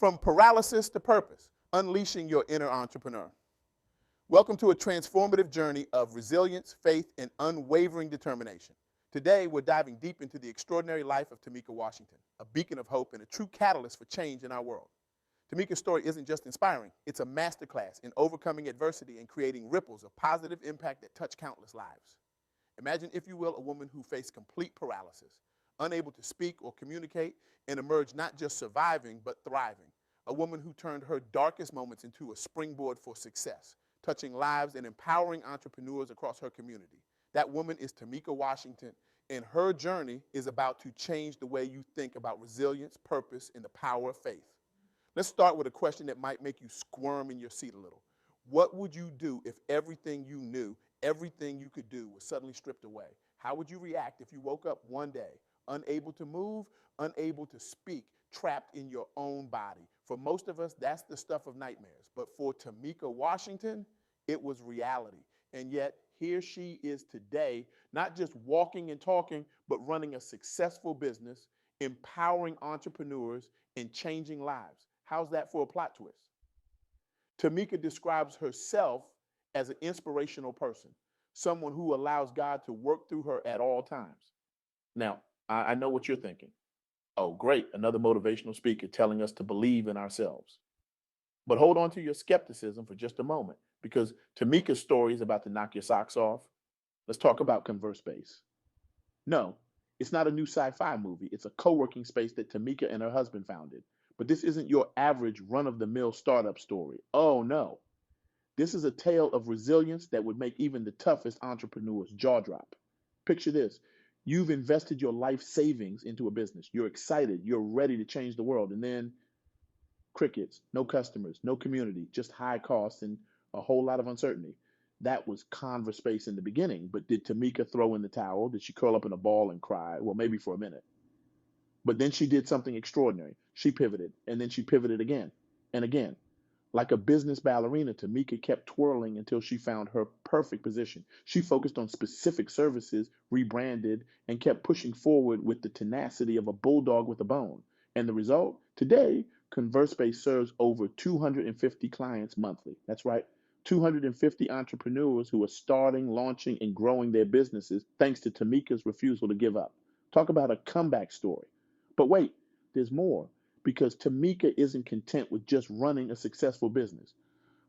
From paralysis to purpose, unleashing your inner entrepreneur. Welcome to a transformative journey of resilience, faith, and unwavering determination. Today, we're diving deep into the extraordinary life of Tamika Washington, a beacon of hope and a true catalyst for change in our world. Tamika's story isn't just inspiring, it's a masterclass in overcoming adversity and creating ripples of positive impact that touch countless lives. Imagine, if you will, a woman who faced complete paralysis, unable to speak or communicate, and emerged not just surviving, but thriving. A woman who turned her darkest moments into a springboard for success, touching lives and empowering entrepreneurs across her community. That woman is Tamika Washington, and her journey is about to change the way you think about resilience, purpose, and the power of faith. Let's start with a question that might make you squirm in your seat a little. What would you do if everything you knew, everything you could do was suddenly stripped away? How would you react if you woke up one day, unable to move, unable to speak, trapped in your own body? For most of us, that's the stuff of nightmares. But for Tamika Washington, it was reality. And yet, here she is today, not just walking and talking, but running a successful business, empowering entrepreneurs, and changing lives. How's that for a plot twist? Tamika describes herself as an inspirational person, someone who allows God to work through her at all times. Now, I know what you're thinking. Oh, great, another motivational speaker telling us to believe in ourselves. But hold on to your skepticism for just a moment, because Tamika's story is about to knock your socks off. Let's talk about Converspace. No, it's not a new sci-fi movie. It's a co-working space that Tamika and her husband founded. But this isn't your average run-of-the-mill startup story. Oh no. This is a tale of resilience that would make even the toughest entrepreneurs jaw drop. Picture this. You've invested your life savings into a business. You're excited. You're ready to change the world. And then crickets, no customers, no community, just high costs and a whole lot of uncertainty. That was Converspace in the beginning. But did Tamika throw in the towel? Did she curl up in a ball and cry? Well, maybe for a minute. But then she did something extraordinary. She pivoted, and then she pivoted again and again. Like a business ballerina, Tamika kept twirling until she found her perfect position. She focused on specific services, rebranded, and kept pushing forward with the tenacity of a bulldog with a bone. And the result? Today, Converspace serves over 250 clients monthly. That's right, 250 entrepreneurs who are starting, launching, and growing their businesses thanks to Tamika's refusal to give up. Talk about a comeback story. But wait, there's more, because Tamika isn't content with just running a successful business.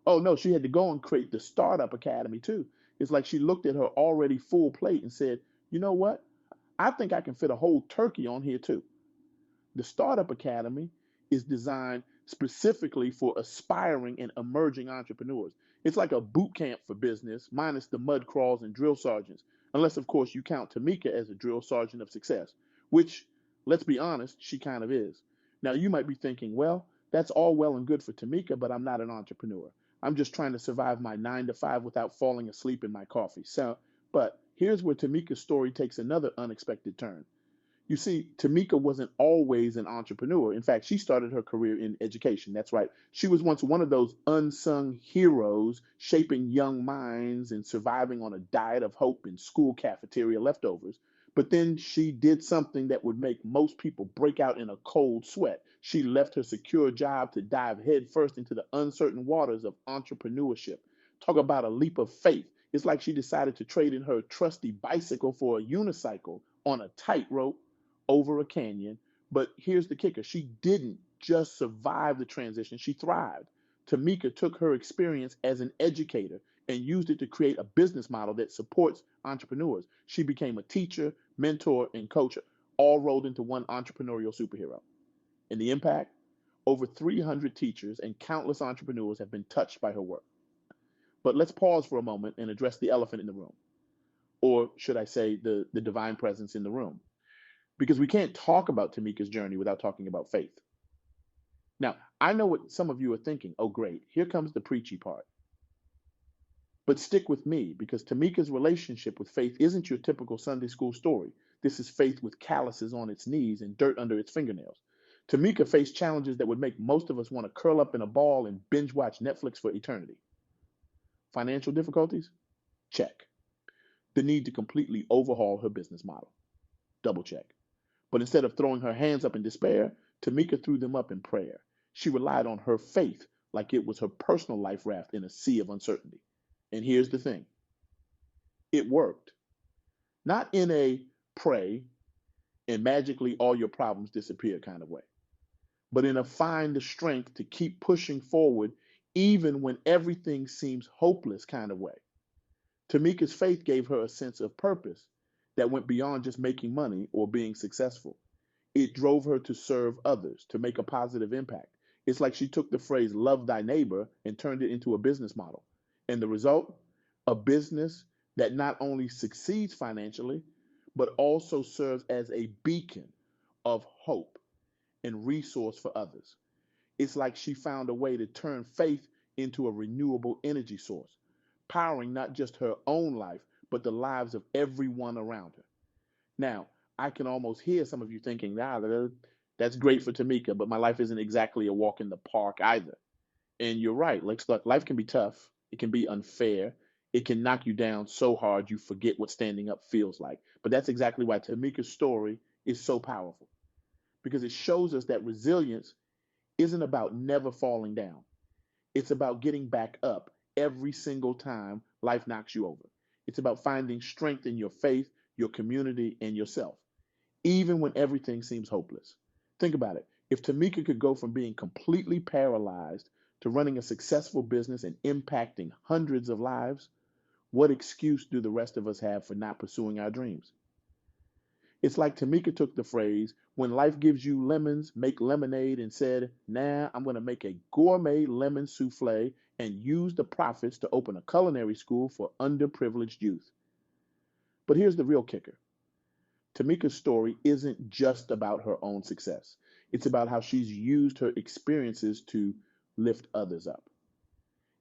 Oh no, she had to go and create the Startup Academy too. It's like she looked at her already full plate and said, you know what? I think I can fit a whole turkey on here too. The Startup Academy is designed specifically for aspiring and emerging entrepreneurs. It's like a boot camp for business, minus the mud crawls and drill sergeants, unless, of course, you count Tamika as a drill sergeant of success, which, let's be honest, she kind of is. Now, you might be thinking, well, that's all well and good for Tamika, but I'm not an entrepreneur. I'm just trying to survive my 9 to 5 without falling asleep in my coffee. But here's where Tamika's story takes another unexpected turn. You see, Tamika wasn't always an entrepreneur. In fact, she started her career in education. That's right. She was once one of those unsung heroes shaping young minds and surviving on a diet of hope and school cafeteria leftovers. But then she did something that would make most people break out in a cold sweat. She left her secure job to dive headfirst into the uncertain waters of entrepreneurship. Talk about a leap of faith. It's like she decided to trade in her trusty bicycle for a unicycle on a tightrope over a canyon. But here's the kicker, she didn't just survive the transition, she thrived. Tamika took her experience as an educator and used it to create a business model that supports entrepreneurs. She became a teacher, mentor, and coach, all rolled into one entrepreneurial superhero. And the impact? Over 300 teachers and countless entrepreneurs have been touched by her work. But let's pause for a moment and address the elephant in the room, or should I say, the divine presence in the room. Because we can't talk about Tamika's journey without talking about faith. Now, I know what some of you are thinking. Oh, great, here comes the preachy part. But stick with me, because Tamika's relationship with faith isn't your typical Sunday school story. This is faith with calluses on its knees and dirt under its fingernails. Tamika faced challenges that would make most of us want to curl up in a ball and binge watch Netflix for eternity. Financial difficulties? Check. The need to completely overhaul her business model? Double check. But instead of throwing her hands up in despair, Tamika threw them up in prayer. She relied on her faith like it was her personal life raft in a sea of uncertainty. And here's the thing, it worked. Not in a pray and magically all your problems disappear kind of way, but in a find the strength to keep pushing forward even when everything seems hopeless kind of way. Tamika's faith gave her a sense of purpose that went beyond just making money or being successful. It drove her to serve others, to make a positive impact. It's like she took the phrase love thy neighbor and turned it into a business model. And the result? A business that not only succeeds financially, but also serves as a beacon of hope and resource for others. It's like she found a way to turn faith into a renewable energy source, powering not just her own life, but the lives of everyone around her. Now, I can almost hear some of you thinking, that's great for Tamika, but my life isn't exactly a walk in the park either. And you're right. Like, life can be tough. It can be unfair. It can knock you down so hard you forget what standing up feels like. But that's exactly why Tamika's story is so powerful, because it shows us that resilience isn't about never falling down. It's about getting back up every single time life knocks you over. It's about finding strength in your faith, your community, and yourself, even when everything seems hopeless. Think about it. If Tamika could go from being completely paralyzed to running a successful business and impacting hundreds of lives, what excuse do the rest of us have for not pursuing our dreams? It's like Tamika took the phrase, when life gives you lemons, make lemonade, and said, nah, I'm going to make a gourmet lemon souffle and use the profits to open a culinary school for underprivileged youth. But here's the real kicker. Tamika's story isn't just about her own success. It's about how she's used her experiences to lift others up.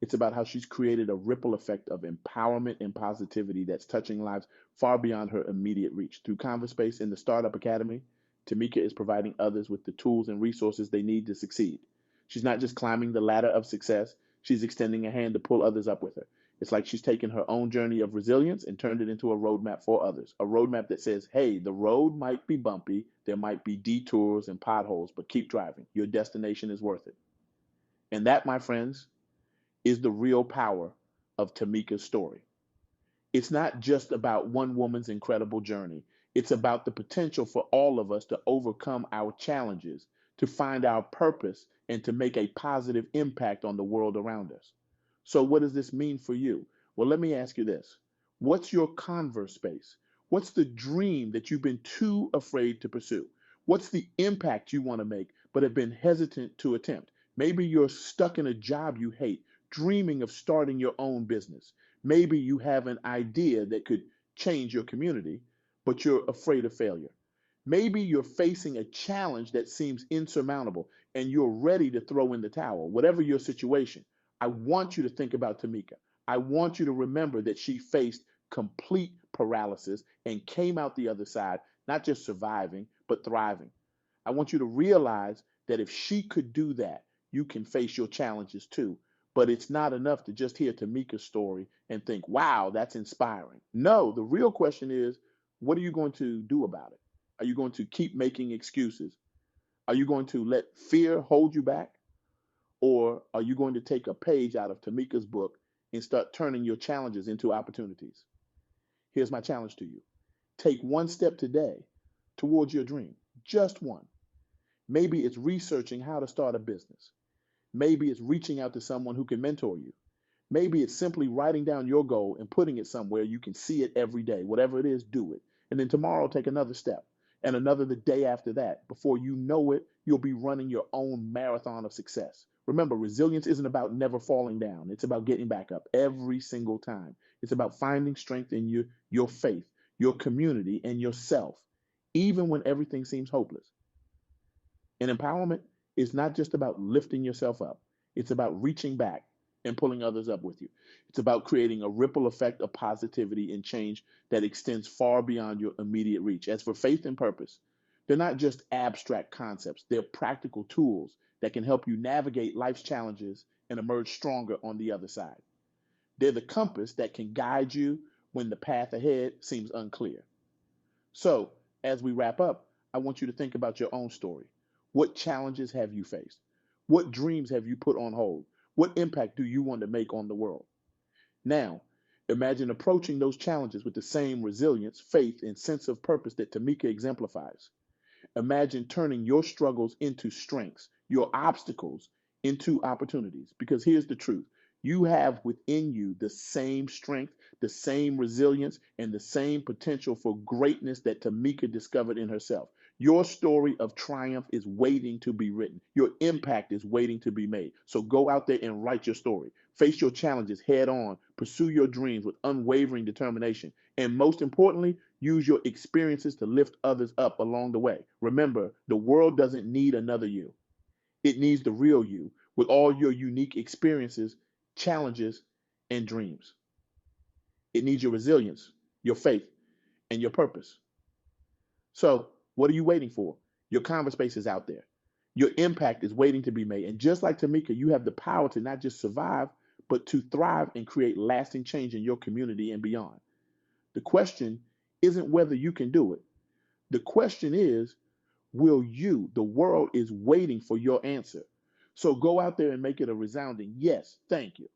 It's about how she's created a ripple effect of empowerment and positivity that's touching lives far beyond her immediate reach. Through Converspace and the Startup Academy, Tamika is providing others with the tools and resources they need to succeed. She's not just climbing the ladder of success, she's extending a hand to pull others up with her. It's like she's taken her own journey of resilience and turned it into a roadmap for others. A roadmap that says, hey, the road might be bumpy, there might be detours and potholes, but keep driving. Your destination is worth it. And that, my friends, is the real power of Tamika's story. It's not just about one woman's incredible journey. It's about the potential for all of us to overcome our challenges, to find our purpose, and to make a positive impact on the world around us. So, what does this mean for you? Well, let me ask you this. What's your converse space? What's the dream that you've been too afraid to pursue? What's the impact you want to make but have been hesitant to attempt? Maybe you're stuck in a job you hate, dreaming of starting your own business. Maybe you have an idea that could change your community, but you're afraid of failure. Maybe you're facing a challenge that seems insurmountable and you're ready to throw in the towel. Whatever your situation, I want you to think about Tamika. I want you to remember that she faced complete paralysis and came out the other side, not just surviving, but thriving. I want you to realize that if she could do that, you can face your challenges too. But it's not enough to just hear Tamika's story and think, wow, that's inspiring. No, the real question is, what are you going to do about it? Are you going to keep making excuses? Are you going to let fear hold you back? Or are you going to take a page out of Tamika's book and start turning your challenges into opportunities? Here's my challenge to you. Take one step today towards your dream, just one. Maybe it's researching how to start a business. Maybe it's reaching out to someone who can mentor you. Maybe it's simply writing down your goal and putting it somewhere you can see it every day. Whatever it is, do it. And then tomorrow, take another step and another the day after that. Before you know it, you'll be running your own marathon of success. Remember, resilience isn't about never falling down. It's about getting back up every single time. It's about finding strength in your faith, your community, and yourself, even when everything seems hopeless. And empowerment is not just about lifting yourself up. It's about reaching back and pulling others up with you. It's about creating a ripple effect of positivity and change that extends far beyond your immediate reach. As for faith and purpose, they're not just abstract concepts, they're practical tools that can help you navigate life's challenges and emerge stronger on the other side. They're the compass that can guide you when the path ahead seems unclear. So, as we wrap up, I want you to think about your own story. What challenges have you faced? What dreams have you put on hold? What impact do you want to make on the world? Now, imagine approaching those challenges with the same resilience, faith, and sense of purpose that Tamika exemplifies. Imagine turning your struggles into strengths, your obstacles into opportunities. Because here's the truth: you have within you the same strength, the same resilience, and the same potential for greatness that Tamika discovered in herself. Your story of triumph is waiting to be written. Your impact is waiting to be made. So go out there and write your story. Face your challenges head on. Pursue your dreams with unwavering determination. And most importantly, use your experiences to lift others up along the way. Remember, the world doesn't need another you. It needs the real you with all your unique experiences, challenges, and dreams. It needs your resilience, your faith, and your purpose. So, what are you waiting for? Your Converspace is out there. Your impact is waiting to be made. And just like Tamika, you have the power to not just survive, but to thrive and create lasting change in your community and beyond. The question isn't whether you can do it. The question is, will you? The world is waiting for your answer. So go out there and make it a resounding yes, thank you.